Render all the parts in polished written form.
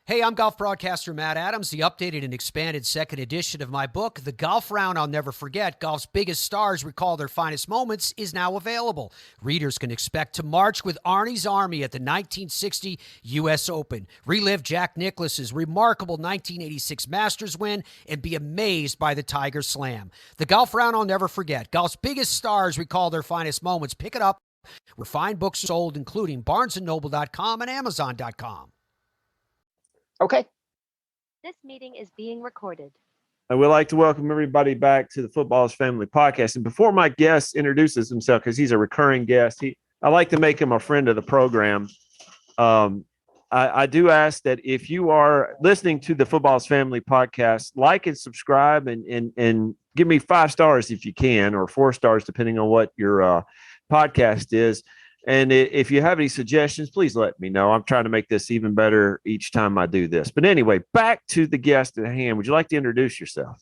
Hey, I'm golf broadcaster Matt Adams. The updated and expanded second edition of my book, The Golf Round I'll Never Forget, Golf's Biggest Stars Recall Their Finest Moments, is now available. Readers can expect to march with Arnie's Army at the 1960 U.S. Open, relive Jack Nicklaus's remarkable 1986 Masters win, and be amazed by the Tiger Slam. The Golf Round I'll Never Forget, Golf's Biggest Stars Recall Their Finest Moments. Pick it up where fine books are sold, including BarnesandNoble.com and Amazon.com. Okay. This meeting is being recorded. I would like to welcome everybody back to the Footballers Family Podcast. And before my guest introduces himself, because he's a recurring guest, I like to make him a friend of the program. I do ask that if you are listening to the Footballers Family Podcast, like and subscribe and give me 5 stars if you can, or 4 stars, depending on what your podcast is. And if you have any suggestions, please let me know. I'm trying to make this even better each time I do this. But anyway, back to the guest at hand. Would you like to introduce yourself?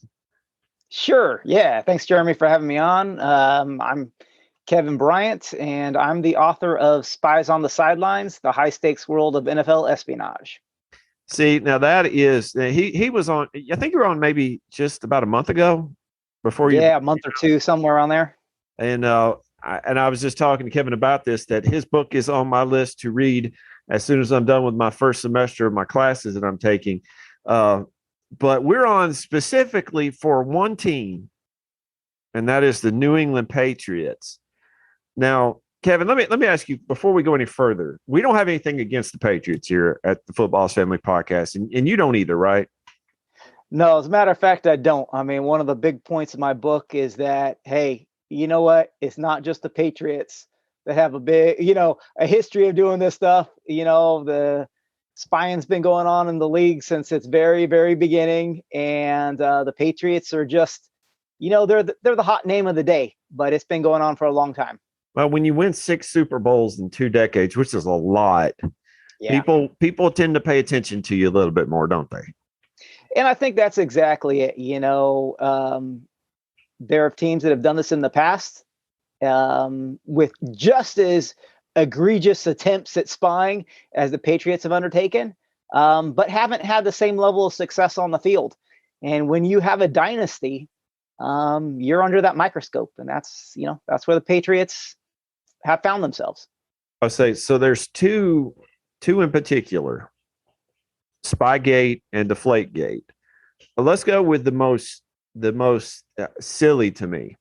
Sure. Yeah. Thanks, Jeremy, for having me on. I'm Kevin Bryant, and I'm the author of Spies on the Sidelines, the high-stakes world of NFL espionage. See, now that is, he was on, I think you were on maybe just about a month ago before you. Yeah, a month or two, somewhere on there. And I was just talking to Kevin about this, that his book is on my list to read as soon as I'm done with my first semester of my classes that I'm taking. But we're on specifically for one team, and that is the New England Patriots. Now, Kevin, let me ask you, before we go any further, we don't have anything against the Patriots here at the Footballers Family Podcast, and you don't either, right? No, as a matter of fact, I don't. I mean, one of the big points of my book is that, hey, you know what? It's not just the Patriots that have a big, a history of doing this stuff. The spying's been going on in the league since its very, very beginning. And the Patriots are just, they're the hot name of the day, but it's been going on for a long time. Well, when you win 6 Super Bowls in 2 decades, which is a lot, yeah, people tend to pay attention to you a little bit more, don't they? And I think that's exactly it. There are teams that have done this in the past with just as egregious attempts at spying as the Patriots have undertaken, but haven't had the same level of success on the field. And when you have a dynasty, you're under that microscope, and that's where the Patriots have found themselves. I say so. There's two in particular: Spygate and Deflategate. But let's go with the most silly to me,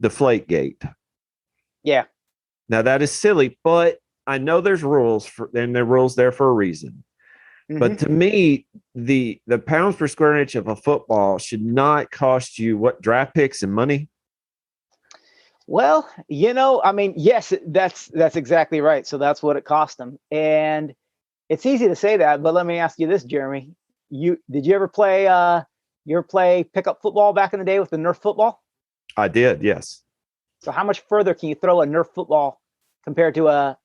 Deflategate. Yeah. Now that is silly, but I know there's rules and there are rules there for a reason. Mm-hmm. But to me, the pounds per square inch of a football should not cost you what, draft picks and money? Well, yes, that's exactly right. So that's what it cost them. And it's easy to say that, but let me ask you this, Jeremy. Did you ever play pickup football back in the day with the Nerf football? I did, yes. So how much further can you throw a Nerf football compared to a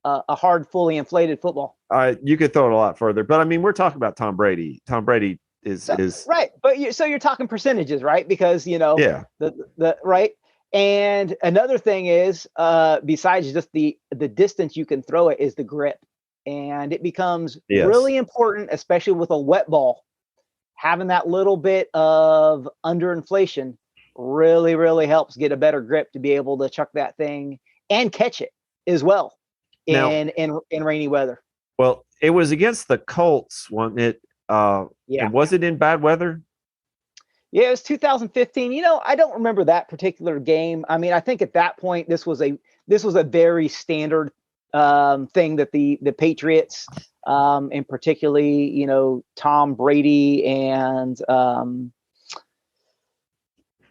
hard, fully inflated football? You could throw it a lot further, but I mean, we're talking about Tom Brady. Tom Brady is right, but you're talking percentages, right? Because yeah, the right. And another thing is, besides just the distance you can throw it, is the grip. And it becomes really important, especially with a wet ball. Having that little bit of underinflation really, really helps get a better grip to be able to chuck that thing and catch it as well in rainy weather. Well, it was against the Colts, wasn't it? And was it in bad weather? Yeah, it was 2015. I don't remember that particular game. I mean, I think at that point this was a very standard thing that the Patriots, and particularly, Tom Brady and the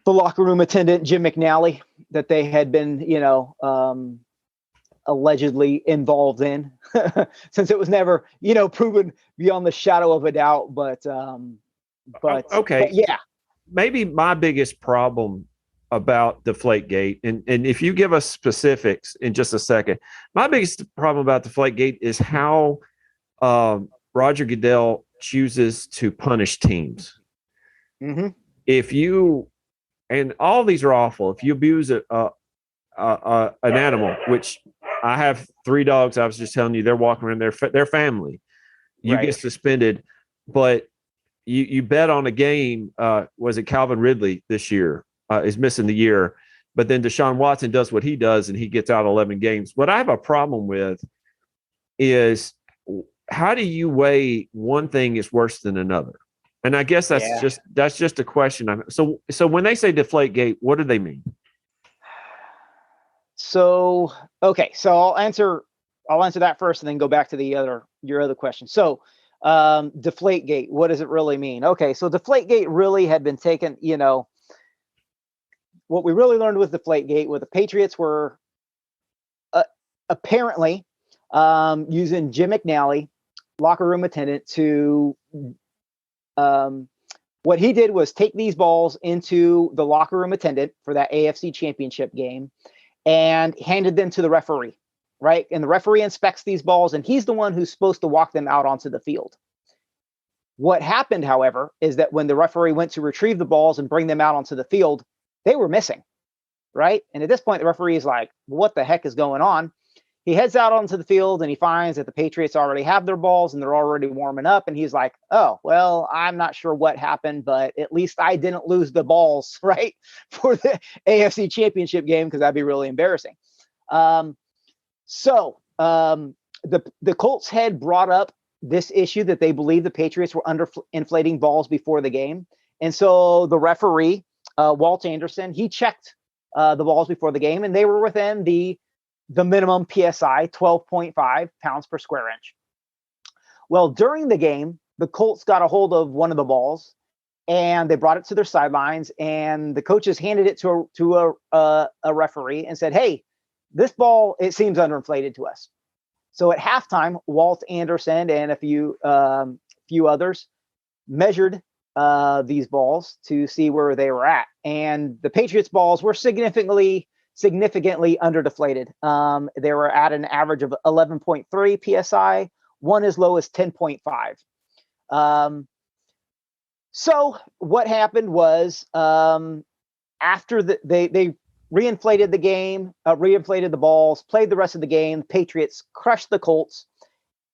locker room attendant, Jim McNally, that they had been, allegedly involved in since it was never, proven beyond the shadow of a doubt. But okay. But yeah. Maybe my biggest problem about Deflategate, and if you give us specifics in just a second, my biggest problem about Deflategate is how Roger Goodell chooses to punish teams. Mm-hmm. If you, and all these are awful, if you abuse an animal, which I have 3 dogs, I was just telling you, they're walking around their family. you Right. get suspended. But you bet on a game. Was it Calvin Ridley this year is missing the year? But then Deshaun Watson does what he does, and he gets out 11 games. What I have a problem with is, how do you weigh one thing is worse than another? And I guess that's just a question. So when they say deflate gate, what do they mean? So okay, so I'll answer that first, and then go back to your other question. So deflate gate, what does it really mean? Okay, so deflate gate really had been taken. What we really learned with deflate gate, where the Patriots were apparently using Jim McNally, locker room attendant, to what he did was take these balls into the locker room attendant for that AFC Championship game and handed them to the referee, right? And the referee inspects these balls, and he's the one who's supposed to walk them out onto the field. What happened, however, is that when the referee went to retrieve the balls and bring them out onto the field, they were missing, right? And at this point, the referee is like, what the heck is going on? He heads out onto the field, and he finds that the Patriots already have their balls and they're already warming up. And he's like, oh, well, I'm not sure what happened, but at least I didn't lose the balls, right, for the AFC Championship game, because that'd be really embarrassing. So the Colts had brought up this issue that they believe the Patriots were inflating balls before the game. And so the referee, Walt Anderson, he checked the balls before the game, and they were within the minimum PSI, 12.5 pounds per square inch. Well, during the game, the Colts got a hold of one of the balls, and they brought it to their sidelines, and the coaches handed it to a referee and said, hey, this ball, it seems underinflated to us. So at halftime, Walt Anderson and a few others measured these balls to see where they were at. And the Patriots balls were significantly underdeflated. They were at an average of 11.3 PSI, one as low as 10.5. So what happened was, after they reinflated the game, reinflated the balls, played the rest of the game, Patriots crushed the Colts.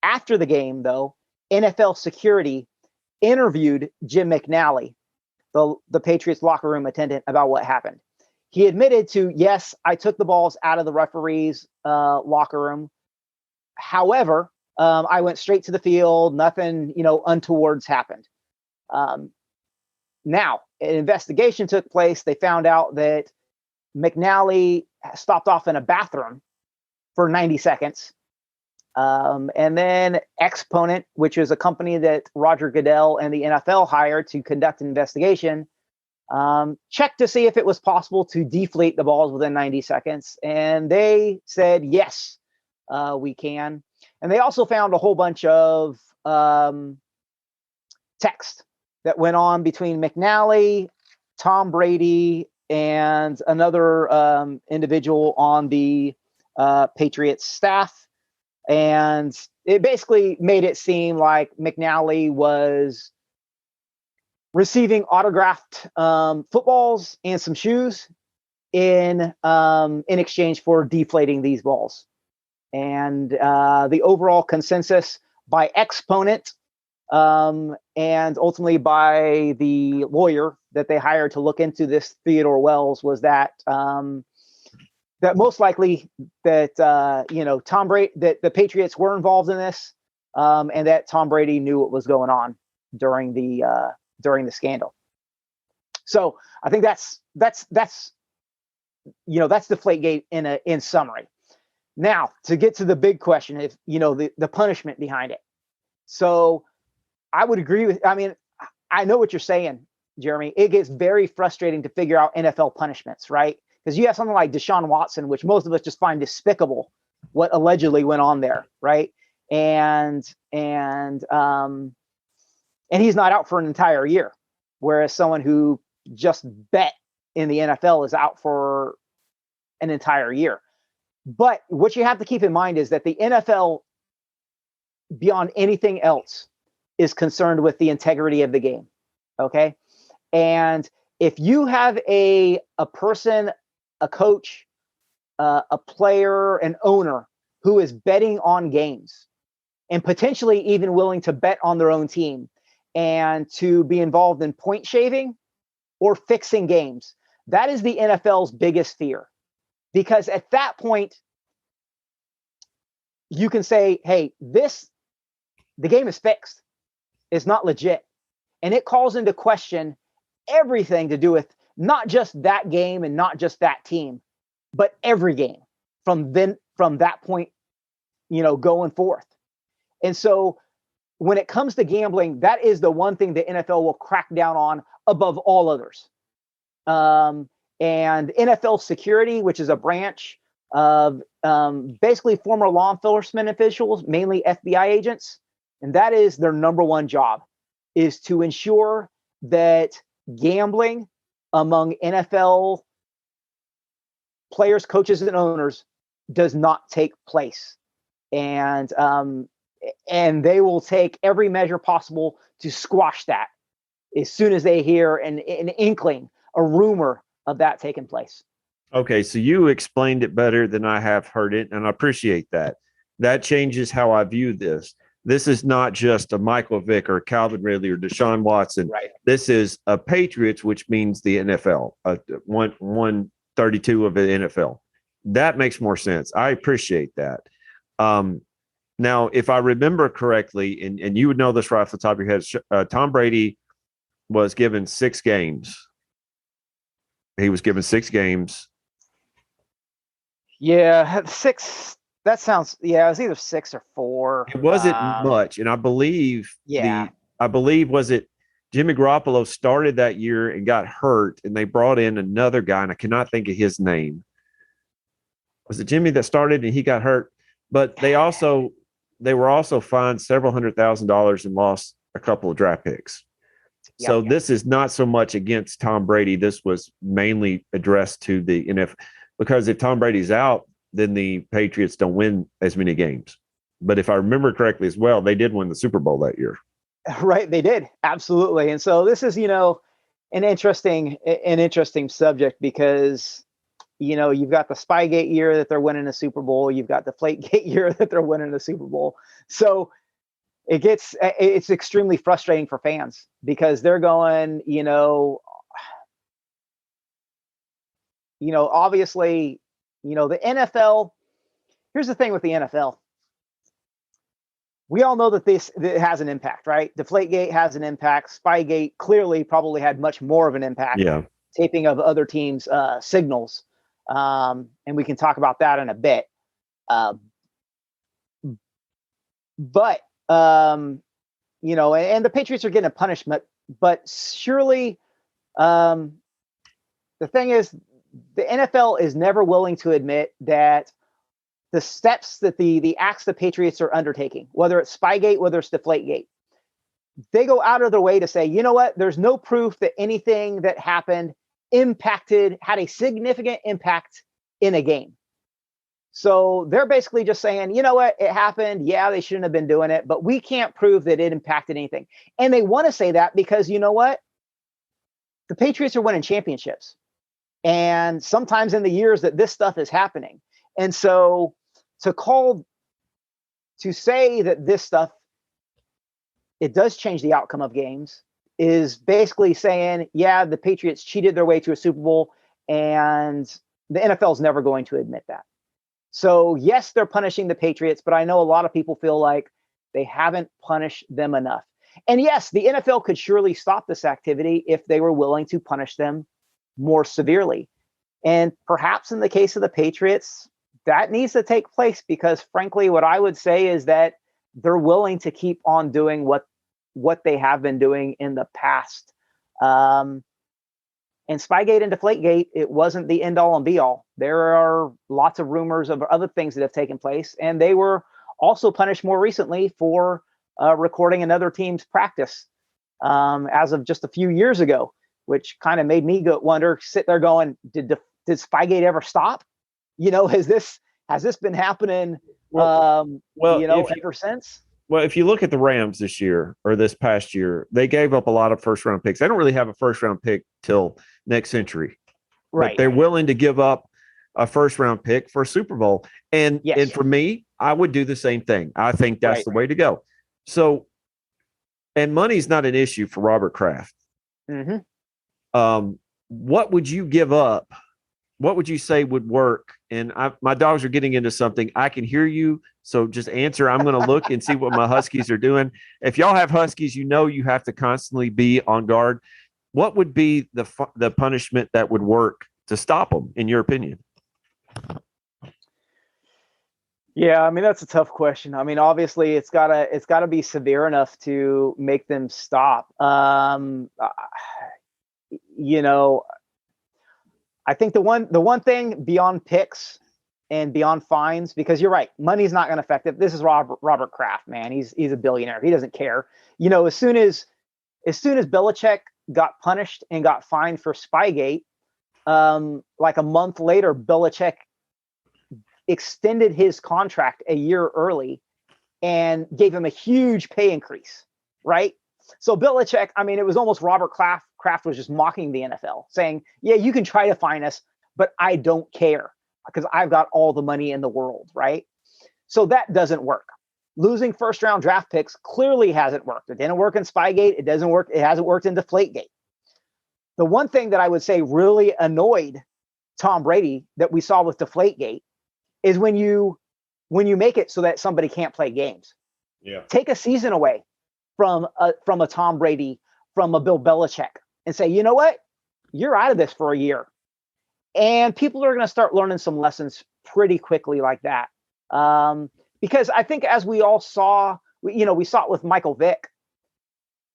After the game, though, NFL security interviewed Jim McNally, the Patriots locker room attendant, about what happened. He admitted to, yes, I took the balls out of the referee's locker room. However, I went straight to the field. Nothing, untowards happened. Now, an investigation took place. They found out that McNally stopped off in a bathroom for 90 seconds. And then Exponent, which is a company that Roger Goodell and the NFL hired to conduct an investigation, checked to see if it was possible to deflate the balls within 90 seconds. And they said, yes, we can. And they also found a whole bunch of text that went on between McNally, Tom Brady, and another individual on the Patriots staff. And it basically made it seem like McNally was receiving autographed footballs and some shoes in exchange for deflating these balls. And the overall consensus by Exponent and ultimately by the lawyer that they hired to look into this, Theodore Wells, was that that most likely that Tom Brady, that the Patriots were involved in this, and that Tom Brady knew what was going on during the scandal. So I think that's Deflategate in summary. Now, to get to the big question, if the punishment behind it. So I would agree with. I mean, I know what you're saying, Jeremy. It gets very frustrating to figure out NFL punishments, right? Because you have something like Deshaun Watson, which most of us just find despicable, what allegedly went on there, right? And he's not out for an entire year, whereas someone who just bet in the NFL is out for an entire year. But what you have to keep in mind is that the NFL, beyond anything else, is concerned with the integrity of the game. Okay. And if you have a person, a coach, a player, an owner who is betting on games and potentially even willing to bet on their own team and to be involved in point shaving or fixing games. That is the NFL's biggest fear, because at that point, you can say, hey, the game is fixed. It's not legit. And it calls into question everything to do with not just that game and not just that team, but every game from that point, going forth. And so when it comes to gambling, that is the one thing the NFL will crack down on above all others. And NFL security, which is a branch of basically former law enforcement officials, mainly FBI agents, and that is their number one job, is to ensure that gambling among NFL players, coaches, and owners does not take place. And they will take every measure possible to squash that as soon as they hear an inkling, a rumor of that taking place. Okay, so you explained it better than I have heard it, and I appreciate that. That changes how I view this. This is not just a Michael Vick or Calvin Ridley or Deshaun Watson. Right. This is a Patriots, which means the NFL, 132 of the NFL. That makes more sense. I appreciate that. Now, if I remember correctly, and you would know this right off the top of your head, Tom Brady was given 6 games. He was given 6 games. Yeah, 6. That sounds, it was either 6 or 4. It wasn't much. And I believe, was it Jimmy Garoppolo started that year and got hurt, and they brought in another guy, and I cannot think of his name. Was it Jimmy that started and he got hurt? But they were also fined several $100,000 and lost a couple of draft picks. So this is not so much against Tom Brady. This was mainly addressed to the NFL, because if Tom Brady's out, then the Patriots don't win as many games. But if I remember correctly as well, they did win the Super Bowl that year. Right, they did. Absolutely. And so this is, an interesting subject, because, you've got the Spygate year that they're winning a Super Bowl. You've got the Deflategate year that they're winning a Super Bowl. So it's extremely frustrating for fans, because they're going, obviously, the NFL, here's the thing with the NFL. We all know that it has an impact, right? Deflategate has an impact. Spygate clearly probably had much more of an impact. Yeah. Taping of other teams' signals. And we can talk about that in a bit. But and the Patriots are getting a punishment, but surely the thing is, the NFL is never willing to admit that the steps that the acts the Patriots are undertaking, whether it's Spygate, whether it's Deflategate, they go out of their way to say, you know what, there's no proof that anything that happened had a significant impact in a game. So they're basically just saying, you know what, it happened. Yeah, they shouldn't have been doing it, but we can't prove that it impacted anything. And they want to say that because, you know what, the Patriots are winning championships. And sometimes in the years that this stuff is happening. And so to say that this stuff, it does change the outcome of games, is basically saying, yeah, the Patriots cheated their way to a Super Bowl, and the NFL is never going to admit that. So yes, they're punishing the Patriots, but I know a lot of people feel like they haven't punished them enough. And yes, the NFL could surely stop this activity if they were willing to punish them more severely. And perhaps in the case of the Patriots, that needs to take place, because frankly, what I would say is that they're willing to keep on doing what they have been doing in the past. And Spygate and Deflategate, it wasn't the end all and be all. There are lots of rumors of other things that have taken place, and they were also punished more recently for recording another team's practice as of just a few years ago, which kind of made me sit there going, did Spygate ever stop? Has this been happening ever since? Well, if you look at the Rams this year or this past year, they gave up a lot of first round picks. They don't really have a first round pick till next century. Right. But they're willing to give up a first round pick for a Super Bowl. And for me, I would do the same thing. I think that's the way to go. So, and money's not an issue for Robert Kraft. What would you give up? What would you say would work? And my dogs are getting into something. I can hear you. So just answer. I'm going to look and see what my Huskies are doing. If y'all have Huskies, you have to constantly be on guard. What would be the punishment that would work to stop them, in your opinion? Yeah, I mean, that's a tough question. I mean, obviously it's gotta be severe enough to make them stop. I think the one thing beyond picks and beyond fines, because you're right, money's not going to affect it. This is Robert Kraft, man. He's a billionaire. He doesn't care. As soon as Belichick got punished and got fined for Spygate, like a month later, Belichick extended his contract a year early and gave him a huge pay increase, right? So Belichick, I mean, it was almost Robert Kraft was just mocking the NFL, saying, yeah, you can try to fine us, but I don't care because I've got all the money in the world, right? So that doesn't work. Losing first-round draft picks clearly hasn't worked. It didn't work in Spygate. It doesn't work. It hasn't worked in Deflategate. The one thing that I would say really annoyed Tom Brady that we saw with Deflategate is when you make it so that somebody can't play games. Yeah. Take a season away from a Tom Brady, from a Bill Belichick, and say, you know what? You're out of this for a year. And people are going to start learning some lessons pretty quickly like that. Because I think as we all saw, we saw it with Michael Vick.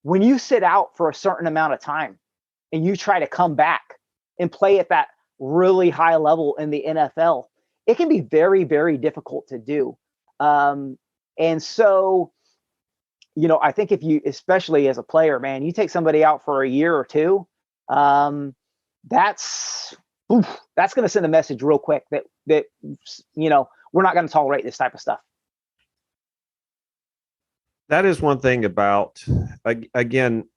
When you sit out for a certain amount of time and you try to come back and play at that really high level in the NFL, it can be very, very difficult to do. And so, I think if you, especially as a player, man, you take somebody out for a year or two, that's going to send a message real quick that we're not going to tolerate this type of stuff. That is one thing about, again,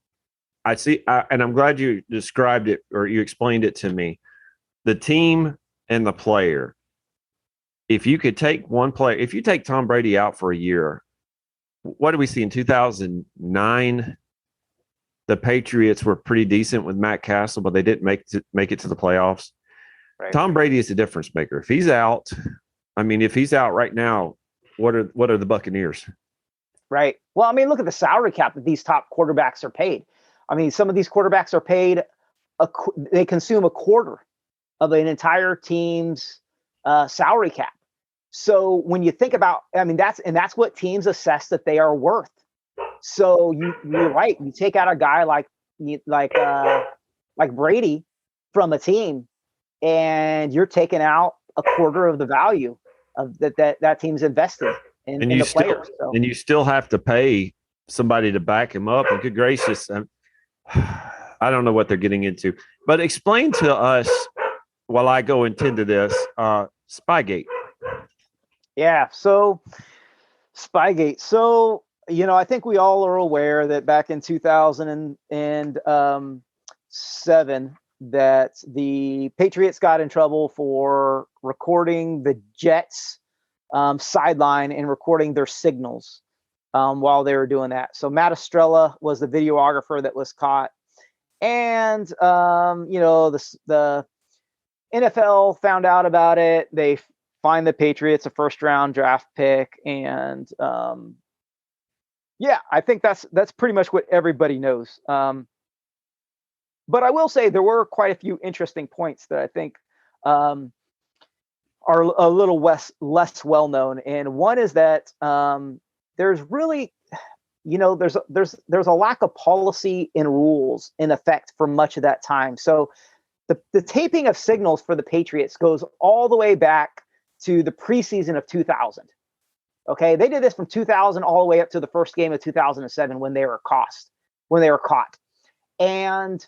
I see, and I'm glad you described it or you explained it to me. The team and the player. If you could take one player, if you take Tom Brady out for a year, what did we see in 2009? The Patriots were pretty decent with Matt Castle, but they didn't make it to the playoffs. Right. Tom Brady is a difference maker. If he's out, right now, what are the Buccaneers? Right. Well, I mean, look at the salary cap that these top quarterbacks are paid. I mean, some of these quarterbacks are paid, they consume a quarter of an entire team's salary cap. So when you think about, I mean, that's what teams assess that they are worth. So you're right. You take out a guy like Brady from a team, and you're taking out a quarter of the value of that team's invested in the players. So. And you still have to pay somebody to back him up. And good gracious, I don't know what they're getting into. But explain to us, while I go into this, Spygate. Yeah, so Spygate. So, I think we all are aware that back in 2007 that the Patriots got in trouble for recording the Jets sideline and recording their signals while they were doing that. So Matt Estrella was the videographer that was caught. And, the NFL found out about it. They find the Patriots a first-round draft pick, and I think that's pretty much what everybody knows. But I will say there were quite a few interesting points that I think are a little less well known, and one is that there's really, there's a lack of policy and rules in effect for much of that time. So the taping of signals for the Patriots goes all the way back to the preseason of 2000. Okay, they did this from 2000 all the way up to the first game of 2007 when they were caught. And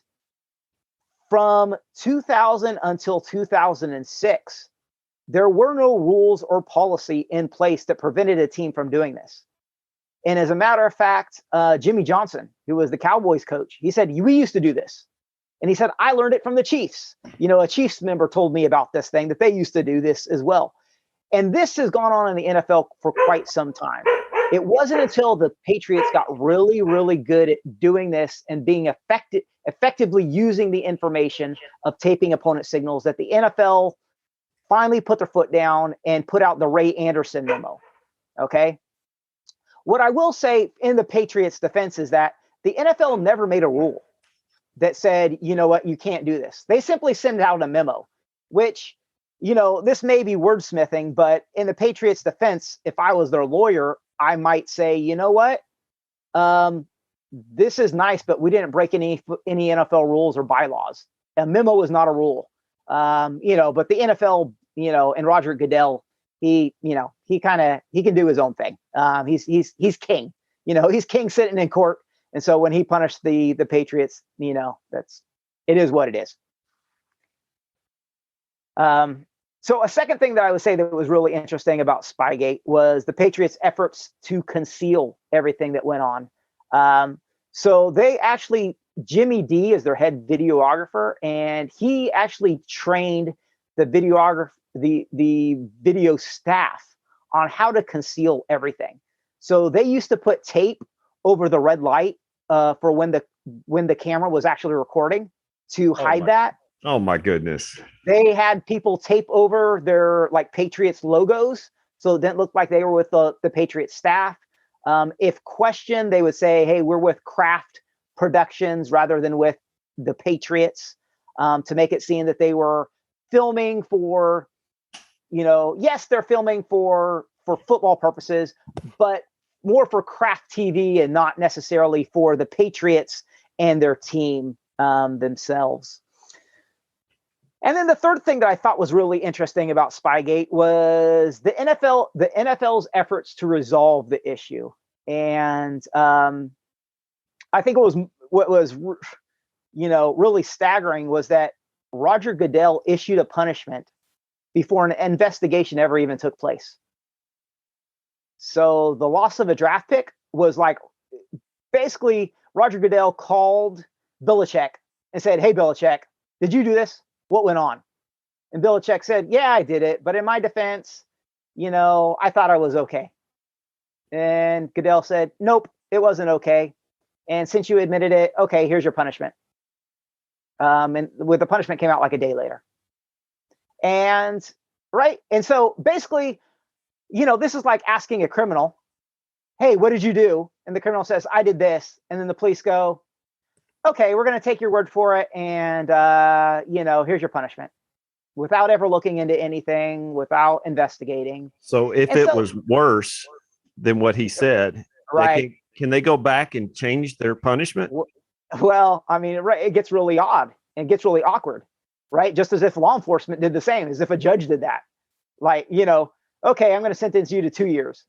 from 2000 until 2006, there were no rules or policy in place that prevented a team from doing this. And as a matter of fact, Jimmy Johnson, who was the Cowboys coach, he said, we used to do this. And he said, I learned it from the Chiefs. A Chiefs member told me about this thing, that they used to do this as well. And this has gone on in the NFL for quite some time. It wasn't until the Patriots got really, really good at doing this and being effectively using the information of taping opponent signals that the NFL finally put their foot down and put out the Ray Anderson memo. Okay. What I will say in the Patriots' defense is that the NFL never made a rule that said, you know what, you can't do this. They simply send out a memo, which, this may be wordsmithing, but in the Patriots' defense, if I was their lawyer, I might say, you know what, this is nice, but we didn't break any NFL rules or bylaws. A memo is not a rule. But the NFL, and Roger Goodell, he can do his own thing. He's king. He's king sitting in court. And so when he punished the Patriots, it is what it is. So a second thing that I would say that was really interesting about Spygate was the Patriots' efforts to conceal everything that went on. So they actually, Jimmy D is their head videographer, and he actually trained the video staff on how to conceal everything. So they used to put tape over the red light for when the camera was actually recording to hide that. Oh my goodness. They had people tape over their Patriots logos so it didn't look like they were with the Patriots staff. If questioned, they would say, hey, we're with Kraft Productions rather than with the Patriots, to make it seem that they were filming for, yes, they're filming for football purposes, but more for Kraft TV and not necessarily for the Patriots and their team themselves. And then the third thing that I thought was really interesting about Spygate was the NFL's efforts to resolve the issue. And I think what was really staggering was that Roger Goodell issued a punishment before an investigation ever even took place. So the loss of a draft pick was basically Roger Goodell called Belichick and said, hey, Belichick, did you do this? What went on? And Belichick said, yeah, I did it. But in my defense, I thought I was okay. And Goodell said, nope, it wasn't okay. And since you admitted it, okay, here's your punishment. And with the punishment came out a day later. And right. And so basically, this is like asking a criminal, hey, what did you do? And the criminal says, I did this. And then the police go, okay, we're going to take your word for it. And, here's your punishment, without ever looking into anything, without investigating. So if it was worse than what he said, right? Can they go back and change their punishment? Well, I mean, right, it gets really odd and gets really awkward, right? Just as if law enforcement did the same, as if a judge did that. Okay, I'm going to sentence you to 2 years.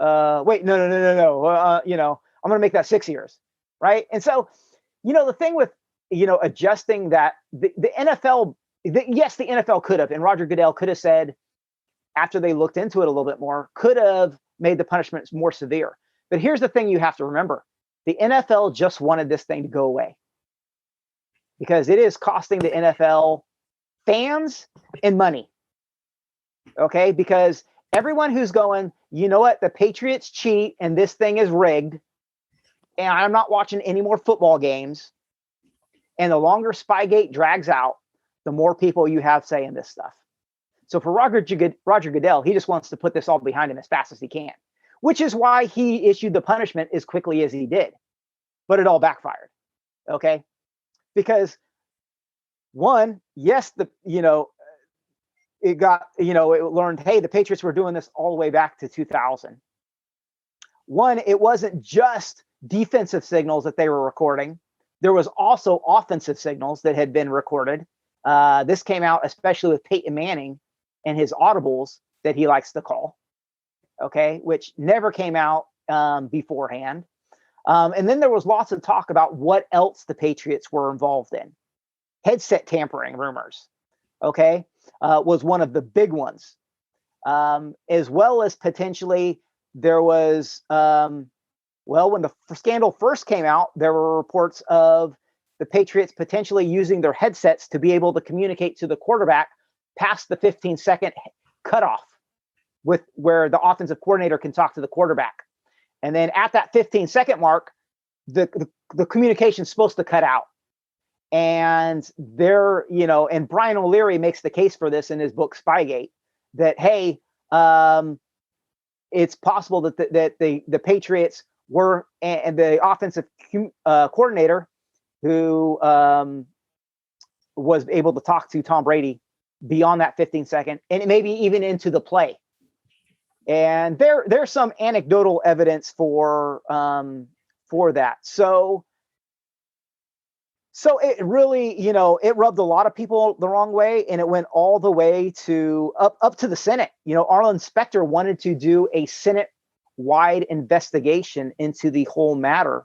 Wait, no. I'm going to make that 6 years, right? And so, the thing with, adjusting that, the NFL, yes, the NFL could have, and Roger Goodell could have said, after they looked into it a little bit more, could have made the punishments more severe. But here's the thing you have to remember. The NFL just wanted this thing to go away because it is costing the NFL fans and money. Okay, because everyone who's going, you know what, the Patriots cheat and this thing is rigged, and I'm not watching any more football games. And the longer Spygate drags out, the more people you have saying this stuff. So for Roger Goodell, he just wants to put this all behind him as fast as he can, which is why he issued the punishment as quickly as he did. But it all backfired. Okay, because one, yes, it got, it learned, hey, the Patriots were doing this all the way back to 2000. One, it wasn't just defensive signals that they were recording. There was also offensive signals that had been recorded. This came out especially with Peyton Manning and his audibles that he likes to call, okay, which never came out beforehand. And then there was lots of talk about what else the Patriots were involved in. Headset tampering rumors, okay, was one of the big ones, as well as potentially there was, when the scandal first came out, there were reports of the Patriots potentially using their headsets to be able to communicate to the quarterback past the 15-second cutoff. with where the offensive coordinator can talk to the quarterback. And then at that 15-second mark, the communication's supposed to cut out. And and Brian O'Leary makes the case for this in his book Spygate, that, hey, it's possible that the Patriots were, and the offensive coordinator who was able to talk to Tom Brady beyond that 15-second, and maybe even into the play. And there's some anecdotal evidence for that. So it really, it rubbed a lot of people the wrong way, and it went all the way to up to the Senate. Arlen Specter wanted to do a Senate-wide investigation into the whole matter.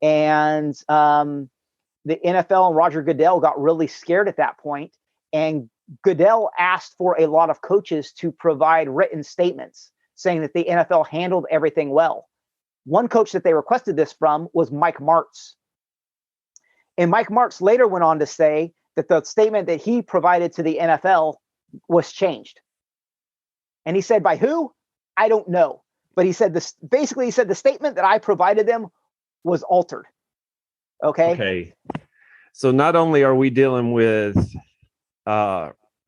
And the NFL and Roger Goodell got really scared at that point. And Goodell asked for a lot of coaches to provide written statements saying that the NFL handled everything well. One coach that they requested this from was Mike Martz. And Mike Martz later went on to say that the statement that he provided to the NFL was changed. And he said, by who? I don't know. But he said this, basically he said the statement that I provided them was altered. Okay. So not only are we dealing with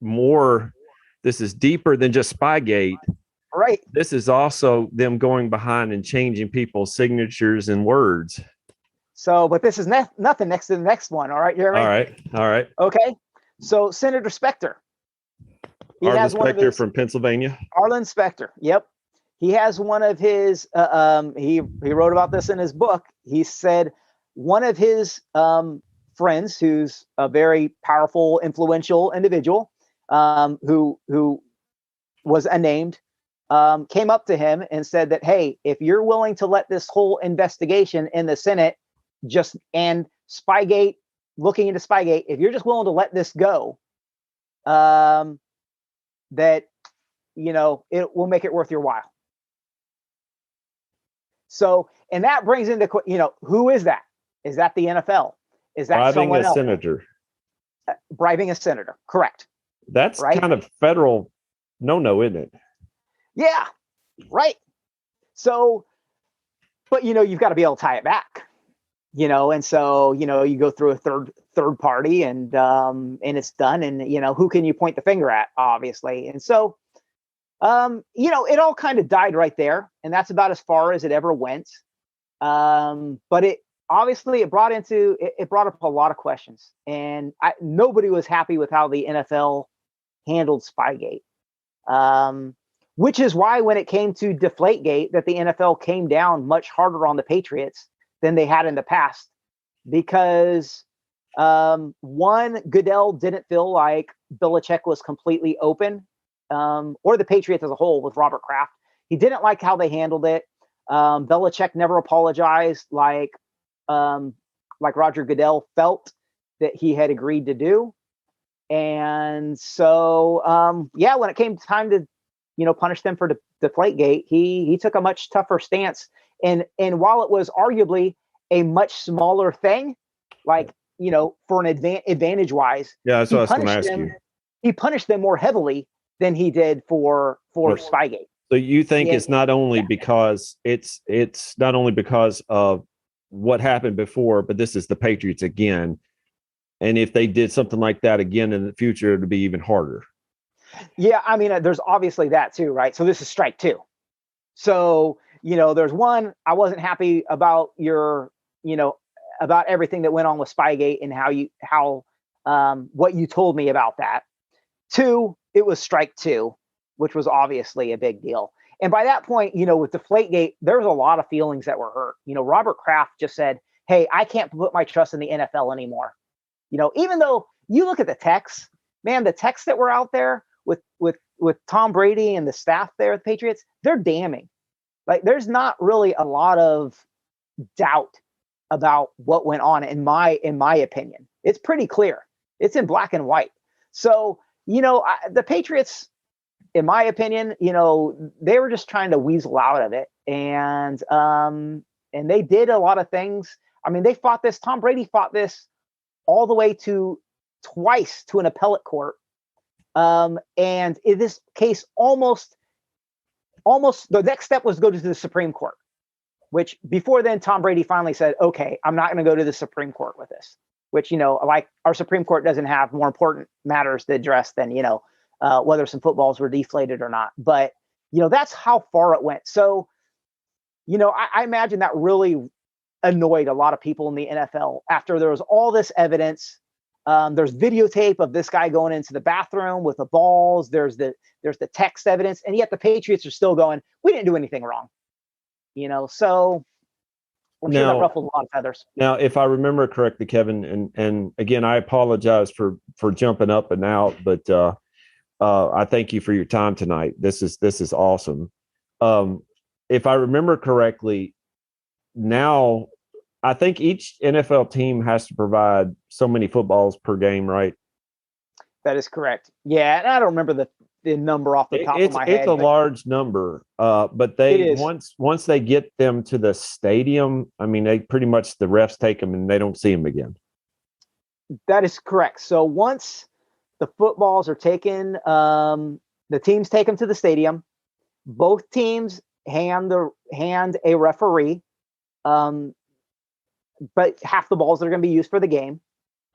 more, this is deeper than just Spygate. Right. This is also them going behind and changing people's signatures and words. So, but this is nothing next to the next one. All right, Jeremy? All right. Okay. So Senator Specter. Arlen Specter from Pennsylvania. Arlen Specter. Yep. He has one of his, he wrote about this in his book. He said one of his friends, who's a very powerful, influential individual, who was unnamed, came up to him and said that, hey, if you're willing to let this whole investigation in the Senate and Spygate, looking into Spygate, if you're just willing to let this go, that, it will make it worth your while. So, and that brings into, who is that? Is that the NFL? Is that bribing someone a else? senator? Bribing a senator. Correct. That's right? Kind of federal no, isn't it? Yeah. Right. So, but you've got to be able to tie it back, and so, you go through a third party and it's done. And, who can you point the finger at, obviously? And so, it all kind of died right there, and that's about as far as it ever went. But it brought up a lot of questions, and nobody was happy with how the NFL handled Spygate. Which is why when it came to Deflategate, that the NFL came down much harder on the Patriots than they had in the past, because one, Goodell didn't feel like Belichick was completely open, or the Patriots as a whole with Robert Kraft. He didn't like how they handled it. Belichick never apologized like Roger Goodell felt that he had agreed to do. And so, when it came time to, punish them for Deflategate, he took a much tougher stance. And while it was arguably a much smaller thing, for an advantage wise, yeah, that's what I was going to ask you. He punished them more heavily than he did for Spygate. So you think it's not only because it's not only because of what happened before, but this is the Patriots again. And if they did something like that again in the future, it would be even harder. Yeah, I mean, there's obviously that too, right? So this is strike two. So, there's one, I wasn't happy about about everything that went on with Spygate and how what you told me about that. Two, it was strike two, which was obviously a big deal. And by that point, with Deflategate, there was a lot of feelings that were hurt. Robert Kraft just said, hey, I can't put my trust in the NFL anymore. Even though you look at the texts, man, the texts that were out there with Tom Brady and the staff there at the Patriots, they're damning. There's not really a lot of doubt about what went on in my opinion. It's pretty clear. It's in black and white. So, the Patriots, in my opinion, they were just trying to weasel out of it. And they did a lot of things. I mean, they fought this. Tom Brady fought this all the way to twice to an appellate court. And in this case, almost almost the next step was to go to the Supreme Court, which before then, Tom Brady finally said, okay, I'm not going to go to the Supreme Court with this, which, like our Supreme Court doesn't have more important matters to address than, whether some footballs were deflated or not. But, that's how far it went. So, I imagine that really annoyed a lot of people in the NFL after there was all this evidence. There's videotape of this guy going into the bathroom with the balls. There's the text evidence, and yet the Patriots are still going, we didn't do anything wrong. So I'm sure that ruffled a lot of feathers. Now, if I remember correctly, Kevin, and again, I apologize for jumping up and out, but I thank you for your time tonight. This is awesome. If I remember correctly, now I think each NFL team has to provide so many footballs per game, right? That is correct. Yeah, and I don't remember the number off the top of my head. It's a large number, but they once they get them to the stadium, I mean, they pretty much the refs take them and they don't see them again. That is correct. So once the footballs are taken, the teams take them to the stadium. Both teams hand a referee, but half the balls that are going to be used for the game.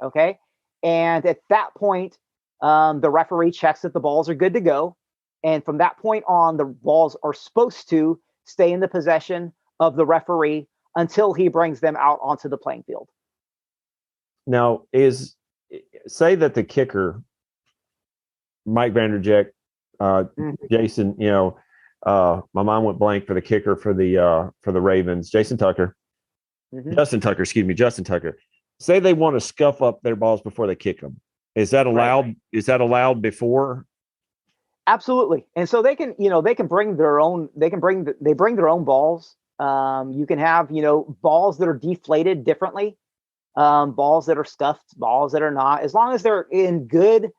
Okay, and at that point, the referee checks that the balls are good to go, and from that point on, the balls are supposed to stay in the possession of the referee until he brings them out onto the playing field. Now, say that the kicker, Mike Vanderjagt, Jason, my mind went blank for the kicker for the Ravens, Justin Tucker. Say they want to scuff up their balls before they kick them. Is that allowed? Right. Is that allowed before? Absolutely. And so they can bring their own. They bring their own balls. You can have balls that are deflated differently, balls that are stuffed, balls that are not. As long as they're in good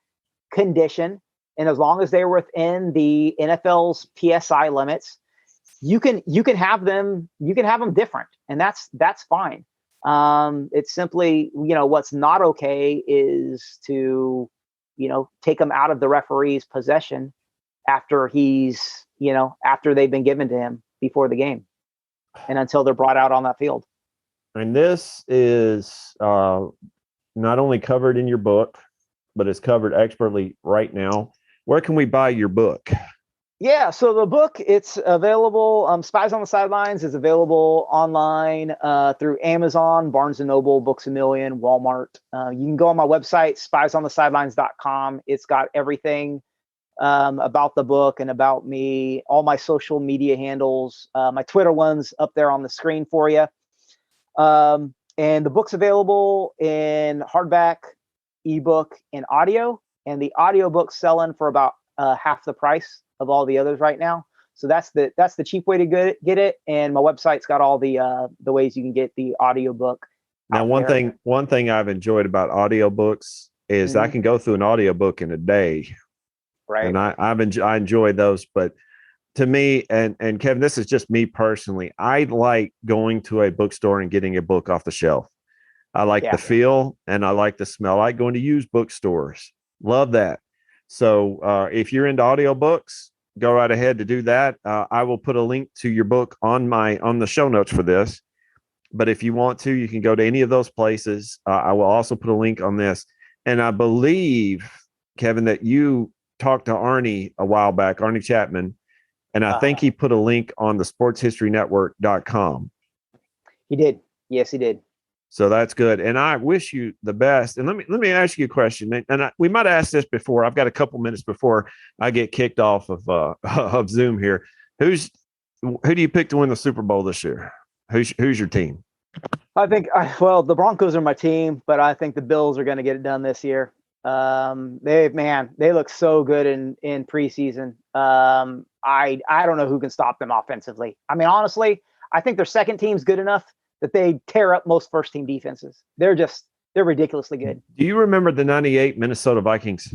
condition, and as long as they're within the NFL's PSI limits, you can have them. You can have them different, and that's fine. It's simply, what's not okay is to, take them out of the referee's possession after after they've been given to him before the game and until they're brought out on that field. And this is not only covered in your book, but it's covered expertly right now. Where can we buy your book? Yeah, so the book, it's available. Spies on the Sidelines is available online through Amazon, Barnes & Noble, Books A Million, Walmart. You can go on my website, spiesonthesidelines.com. It's got everything about the book and about me, all my social media handles, my Twitter one's up there on the screen for you. And the book's available in hardback, ebook, and audio. And the audiobook's selling for about half the price of all the others right now. So that's the cheap way to get it. And my website's got all the ways you can get the audiobook. Now, one thing I've enjoyed about audiobooks is I can go through an audiobook in a day. Right. And I enjoy those. But to me, and Kevin, this is just me personally, I like going to a bookstore and getting a book off the shelf. I like the feel and I like the smell. I like going to used bookstores. Love that. So if you're into audiobooks, go right ahead to do that. I will put a link to your book on the show notes for this. But if you want to, you can go to any of those places. I will also put a link on this. And I believe, Kevin, that you talked to Arnie a while back, Arnie Chapman, and I think he put a link on the sportshistorynetwork.com. He did. Yes, he did. So that's good. And I wish you the best. And let me ask you a question. And we might have asked this before. I've got a couple minutes before I get kicked off of Zoom here. Who do you pick to win the Super Bowl this year? Who's your team? I think, the Broncos are my team, but I think the Bills are going to get it done this year. They look so good in preseason. I don't know who can stop them offensively. I mean, honestly, I think their second team's good enough that they tear up most first team defenses. They're ridiculously good. Do you remember the 98 Minnesota Vikings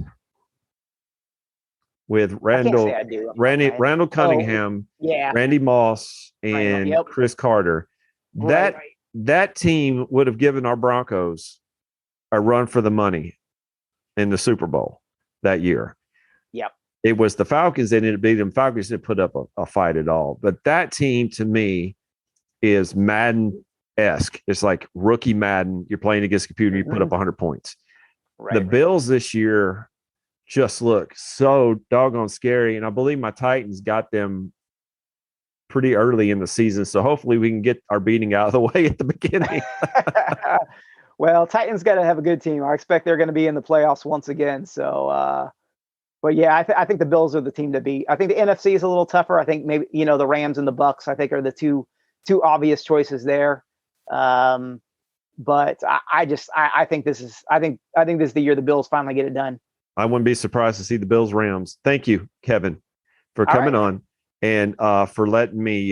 with Randall Cunningham, Randy Moss, and Chris Carter? That team would have given our Broncos a run for the money in the Super Bowl that year. Yep. It was the Falcons that ended up beating them. Falcons didn't put up a fight at all. But that team, to me, is Madden-esque. It's like rookie Madden. You're playing against a computer, you put up 100 points. Right. The Bills this year just look so doggone scary. And I believe my Titans got them pretty early in the season. So hopefully we can get our beating out of the way at the beginning. Well, Titans got to have a good team. I expect they're going to be in the playoffs once again. So, but yeah, I think the Bills are the team to beat. I think the NFC is a little tougher. I think maybe, the Rams and the Bucks, I think, are the two obvious choices there. But I think this is the year the Bills finally get it done. I wouldn't be surprised to see the Bills Rams. Thank you, Kevin, for coming on and for letting me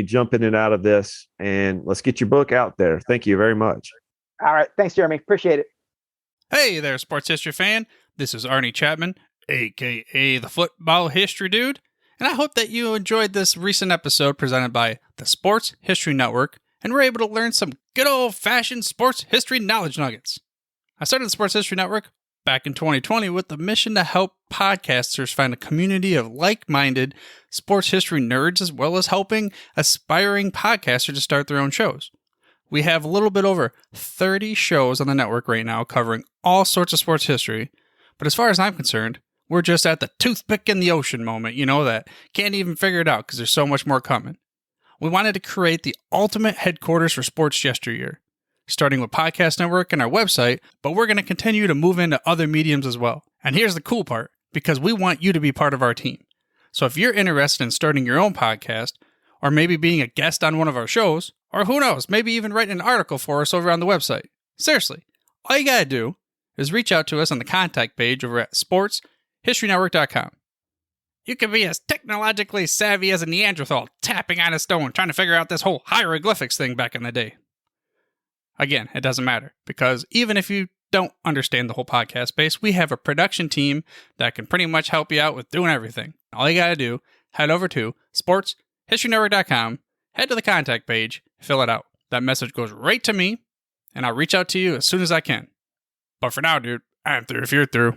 jump in and out of this. And let's get your book out there. Thank you very much. All right. Thanks, Jeremy. Appreciate it. Hey there, sports history fan. This is Arnie Chapman, a.k.a. the Football History Dude. And I hope that you enjoyed this recent episode presented by the Sports History Network and were able to learn some good old-fashioned sports history knowledge nuggets. I started the Sports History Network back in 2020 with the mission to help podcasters find a community of like-minded sports history nerds, as well as helping aspiring podcasters to start their own shows. We have a little bit over 30 shows on the network right now covering all sorts of sports history, but as far as I'm concerned, we're just at the toothpick in the ocean moment, that can't even figure it out because there's so much more coming. We wanted to create the ultimate headquarters for sports yesteryear, starting with Podcast Network and our website, but we're going to continue to move into other mediums as well. And here's the cool part, because we want you to be part of our team. So if you're interested in starting your own podcast, or maybe being a guest on one of our shows, or who knows, maybe even writing an article for us over on the website. Seriously, all you gotta do is reach out to us on the contact page over at sportshistorynetwork.com. You can be as technologically savvy as a Neanderthal tapping on a stone trying to figure out this whole hieroglyphics thing back in the day. Again, it doesn't matter, because even if you don't understand the whole podcast space, we have a production team that can pretty much help you out with doing everything. All you gotta do, head over to sportshistorynetwork.com, head to the contact page, fill it out. That message goes right to me, and I'll reach out to you as soon as I can. But for now, dude, I'm through if you're through.